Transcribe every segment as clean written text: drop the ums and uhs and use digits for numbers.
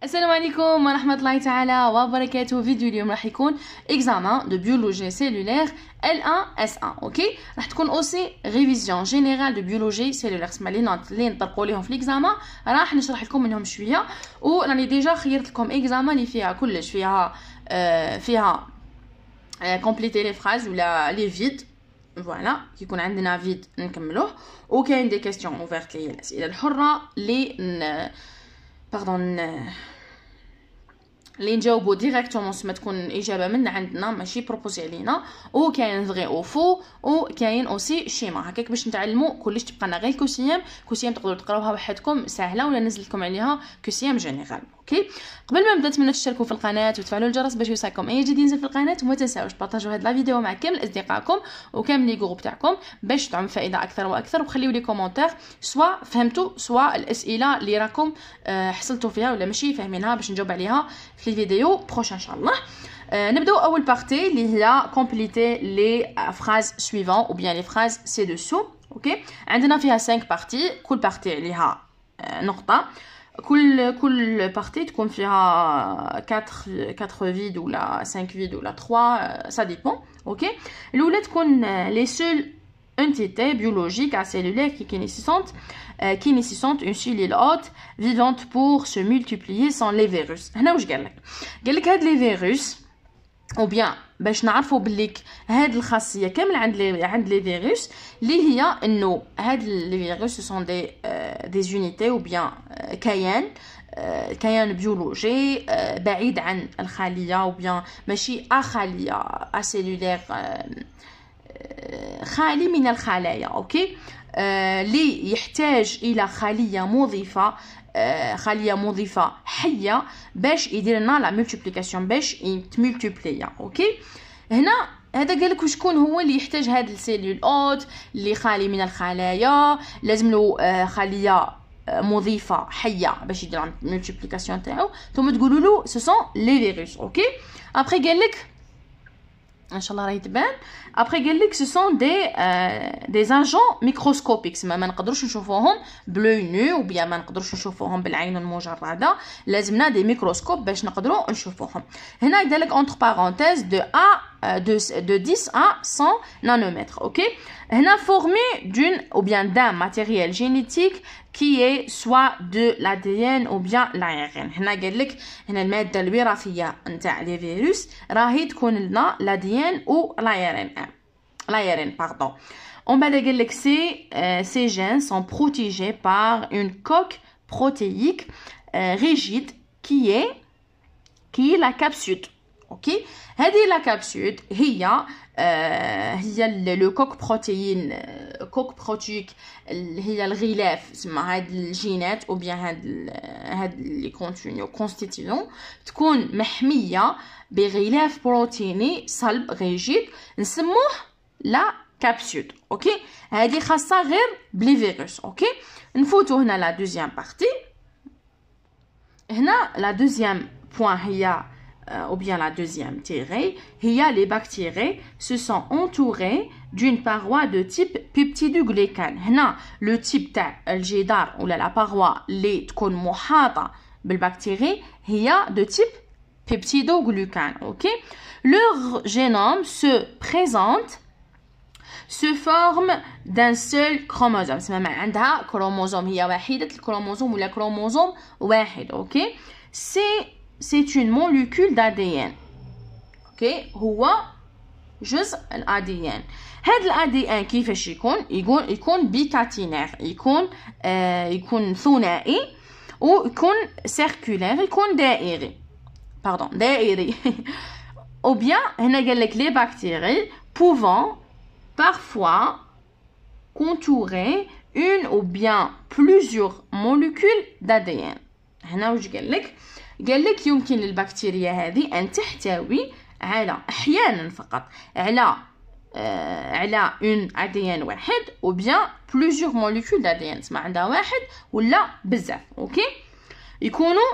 السلام عليكم ورحمة الله تعالى وبركاته. فيديو اليوم راح يكون examen de biologie cellulaire L1 S1. اوكي راح تكون اوسي ريفيزيون جينيرال دو بيولوجي سيلولير. اسمع اللي نطرقوا لهم في الاكزامان راح نشرح لكم منهم شويه، وراني ديجا خيرت لكم اكزامان اللي فيها كلش، فيها كومبليتي لي فراز ولا لي فيد. فوالا كيكون عندنا فيد نكملوه، وكاين دي كيستيون اوفيرت اللي هي الاسئله الحره اللي نجاوبو ديريكتومون سما تكون اجابه من عندنا ماشي بروبوزي علينا، وكاين فغي او فو، وكاين اوسي شيما هكاك باش نتعلموا كلش. تبقى لنا غير كوسيام تقدروا تقراوها وحدكم ساهله، ولا نزل لكم عليها كوسيام جينيرال. اوكي قبل ما نبدا نتمنى تشتركوا في القناه وتفعلوا الجرس باش يوصلكم اي جديد ينزل في القناه، وما تنساوش بارطاجوا هاد لا فيديو مع كامل اصدقائكم وكامل لي جروب تاعكم باش تعم فائده اكثر واكثر، وخليوا لي كومونتير سواء فهمتوا سواء الاسئله اللي راكم حصلتوا فيها ولا ماشي فاهمينها باش نجاوب عليها في الفيديو بروشان ان شاء الله. نبداو اول بارتي اللي هي كومبليتي لي فراز سويفون او بيان لي فراز سي دوسو. اوكي عندنا فيها 5 بارتي، كل بارتي عليها نقطه، كل بارتي تكون فيها 4 فيد ولا 5 فيد ولا 3 ça dépend. اوكي الاولى تكون لي سول entité biologique à cellulaire qui nécessite une cellule hôte vivante pour se multiplier sans les virus. هنا واش قال لك هاد لي فيروس او بيان باش نعرفوا بليك هاد الخاصيه كامل عند لي فيروس اللي هي انه هاد لي فيروس سون دي زونيتي او بيان كيان بيولوجي بعيد عن الخليه او بيان ماشي خليه اسيلولير خالي من الخلايا. اوكي اللي يحتاج الى خليه مضيفه حيه باش يدير لنا لا مولتيبليكاسيون باش يتمولتيبليا. اوكي هنا هذا قال لك شكون هو اللي يحتاج هاد السيلول اوت اللي خالي من الخلايا، لازم له خليه مضيفه حيه باش يدير المولتيبليكاسيون تاعو، ثم تقولوا له سو سون لي فيروس. اوكي ابري قال لك ان شاء الله راهي تبان، ابري قال لك سو سون دي اجون ميكروسكوبيك، ما نقدروش نشوفوهم بلو نو او بيان ما نقدروش نشوفوهم بالعين المجرده، لازمنا دي ميكروسكوب باش نقدروا نشوفوهم. هنا قال لك entre parenthèses de 10 à 100 nanomètres. اوكي هنا formé d'une ou bien d'un matériel génétique qui est soit de l'ADN ou bien l'ARN. هنا قال لك هنا الماده الوراثيه نتاع لي فيروس راهي تكون لنا l'ADN ou l'ARN pardon. On va dire que ces gènes sont protégés par une coque protéique rigide qui est la capsule. اوكي هذه لا كابسول هي لو كوك بروتيك هي الغلاف تسمى هاد الجينات او بيان هاد لي كونستيتيون تكون محميه بغلاف بروتيني صلب ريجيد نسموه لا كابسول. اوكي هذه خاصه غير بلي فيروس. اوكي نفوتوا هنا لا دوزيام بارتي. هنا لا دوزيام بوين هي ou bien la deuxième tirée, les bactéries se sont entourées d'une paroi de type peptidoglycane. هنا le type تاع الجدار ولا la paroi اللي تكون محاطة بالبكتيري هي de type peptidoglycane. OK? Leur génome se forme d'un seul chromosome. اسمها عندها كروموزوم، هي وحيدة الكروموزوم ولا كروموزوم واحد. OK? C'est une molécule d'ADN. اوكي هو جزء الADN. هذا الADN كيفاش يكون بيكاتينير، يكون ثنائي، ويكون سيركولير، يكون دائري او bien هنا قال لك les bactéries pouvant parfois contourer une ou bien plusieurs molécules d'ADN. هنا واش قال لك يمكن للبكتيريا هذه ان تحتوي على احيانا فقط على اون ADN واحد او بيان بلوزيور موليكول d'ADN، تسمى عندها واحد ولا بزاف. اوكي يكونوا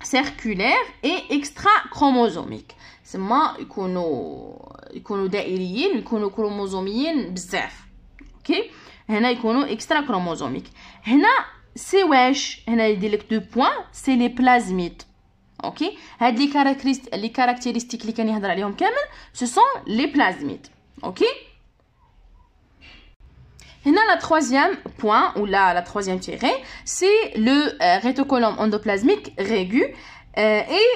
سيركولير اي اكسترا كروموزوميك، تسمى يكونوا دائريين ويكونوا كروموزوميين بزاف. اوكي هنا يكونوا اكسترا كروموزوميك. هنا سي واش هنا يدير لك دو بوين سي لي بلازميد اوكي هاد لي كاركتيرستيك اللي كان يهضر عليهم كامل سو سون لي بلازميد اوكي هنا la troisième point ou la troisième tirée c'est le réticulum endoplasmique régu et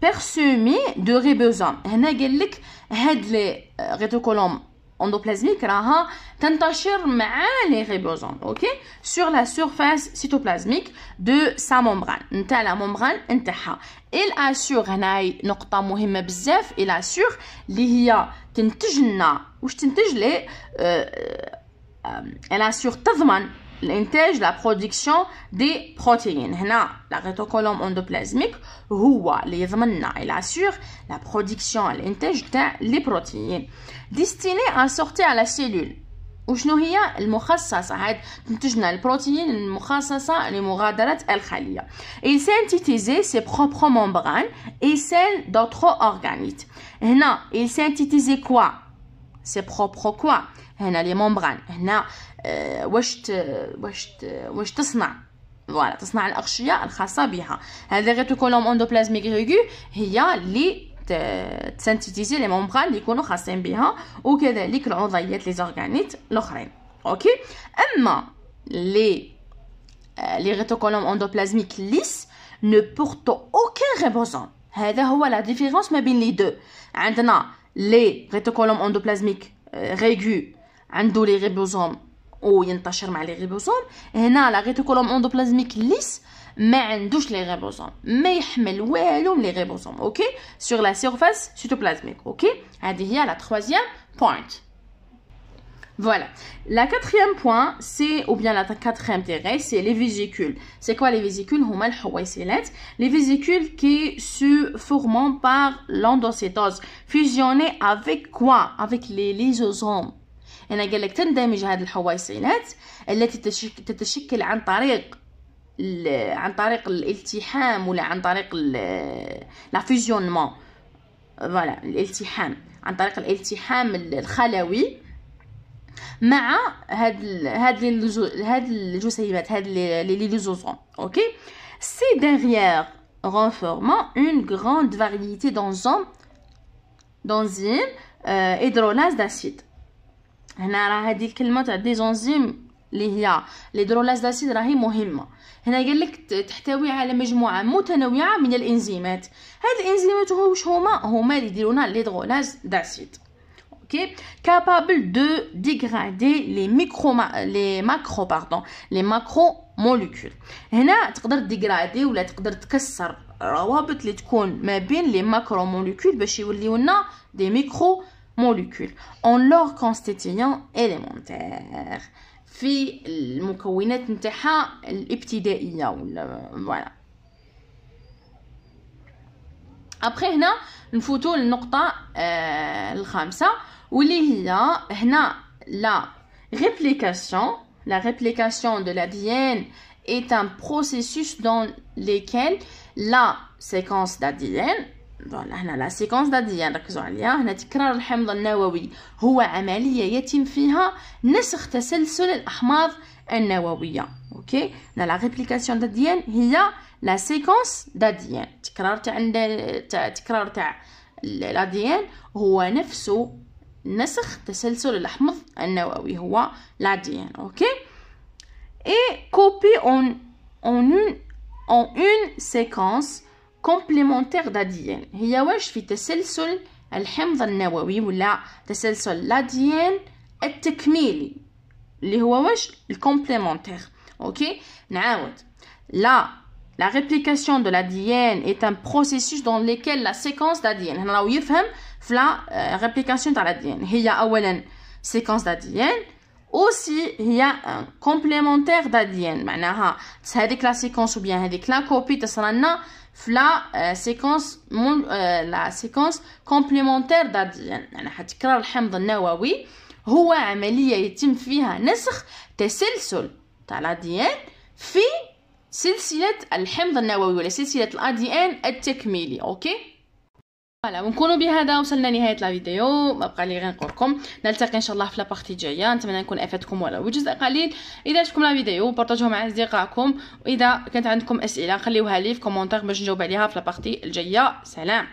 parsemé de ribosomes هنا قال لك هاد لي réticulum endoplasmique راها تنتشر مع les ribosomes اوكي sur la surface cytoplasmique de sa membrane نتاع la membrane نتاعها il assure هنا نقطة مهمة بزاف il assure اللي هي تنتج لنا واش تنتج لي elle assure تضمن الانتاج la production des protéines هنا la réticulum endoplasmique هو اللي يضمننا il assure la production الانتاج تاع les protéines destinées à sortir à la cellule وشنو هي المخصصة هاد تنتج لنا البروتين المخصصة لمغادرة الخلية il synthétise ses propres membranes et celles d'autres organites هنا il synthétise quoi ses propres quoi هنا لي ممبران هنا واش تصنع فوالا تصنع الأغشية الخاصة بها هذا ريتيكولوم اندوبلازميك ريغو هي اللي تسنتيزي لي ممبران اللي يكونوا خاصين بها وكذلك العضيات لي زورغانيت الاخرين اوكي اما لي ريتيكولوم اندوبلازميك ليس ne portent aucun ribosome هذا هو لا ديفيرونس ما بين لي دو عندنا لي ريتيكولوم اندوبلازميك ريغو عنده لي ريبوزوم وينتشر مع لي ريبوزوم هنا لا ريتيكولوم اندوبلازميك ليس ما عندوش لي ريبوزوم ما يحمل والو من لي ريبوزوم اوكي sur la surface cytoplasmique اوكي هذه هي la troisième point voilà la quatrième point c'est ou bien la quatrième tirée c'est les vésicules c'est quoi les vésicules هما الحويصلات les vésicules qui se forment par l'endocytose fusionnée avec quoi avec les lysosomes هنا قال لك تندمج هذه الحويصلات التي تتشكل عن طريق الالتحام ولا عن طريق لا فيزيونمون فوالا الالتحام عن طريق الالتحام الخلوي مع هاد الجسيمات هاد لي ليزوزوم اوكي سي derrière renfermant une grande variété d'enzymes hydrolase d'acide هنا راه هذه الكلمه تاع دي زونزيم اللي هي الهيدرولاز داسيد راهي مهمه هنا قال لك تحتوي على مجموعه متنوعه من الانزيمات هاد الانزيمات واش هما اللي يديرونا الهيدرولاز داسيد اوكي capable de dégrader les macromolécules هنا تقدر ديغرادي ولا تقدر تكسر روابط اللي تكون ما بين لي ماكروموليكول باش يوليو لنا دي ميكرو molécules en leur constituant élémentaire في المكونات نتاعها الابتدائيه ولا فوالا ابري هنا نفوتوا للنقطه الخامسه واللي هي هنا la réplication de l'ADN est un processus dans lequel la séquence d'ADN فوالا هنا لا سيكونس داديان ركزوا عليها هنا تكرار الحمض النووي هو عمليه يتم فيها نسخ تسلسل الاحماض النوويه اوكي هنا لا ريبليكاسيون داديان هي لا سيكونس داديان تكرار تاع الاديان هو نفسه نسخ تسلسل الاحماض النووي هو l'ADN اوكي et copie en une séquence complémentaire d'ADN هي واش في تسلسل الحمض النووي ولا تسلسل l'ADN التكميلي اللي هو واش الكومبليمونتير اوكي نعاود la réplication de l'ADN est un processus dans lequel la séquence d'ADN هنا راهو يفهم في la réplication تاع l'ADN هي اولا séquence d'ADN aussi هي complémentaire d'ADN معناها هذيك لا سيكونس وبيان هذيك لا كوبي تصرالنا في لا سيكونس كومبليمونتير داديان يعني تكرار الحمض النووي هو عملية يتم فيها نسخ تسلسل تاع الاديان في سلسلة الحمض النووي ولا سلسلة الاديان التكميلي اوكي فوالا، ونكونوا بهذا وصلنا لنهايه لا فيديو. ما بقى لي غير نقول لكم نلتقي ان شاء الله في لابارتي الجايه. نتمنى نكون افدتكم ولو بجزء قليل. اذا عجبكم لا فيديو بارطاجوه مع اصدقائكم، واذا كانت عندكم اسئله خليوها لي في كومونتير باش نجاوب عليها في لابارتي الجايه. سلام.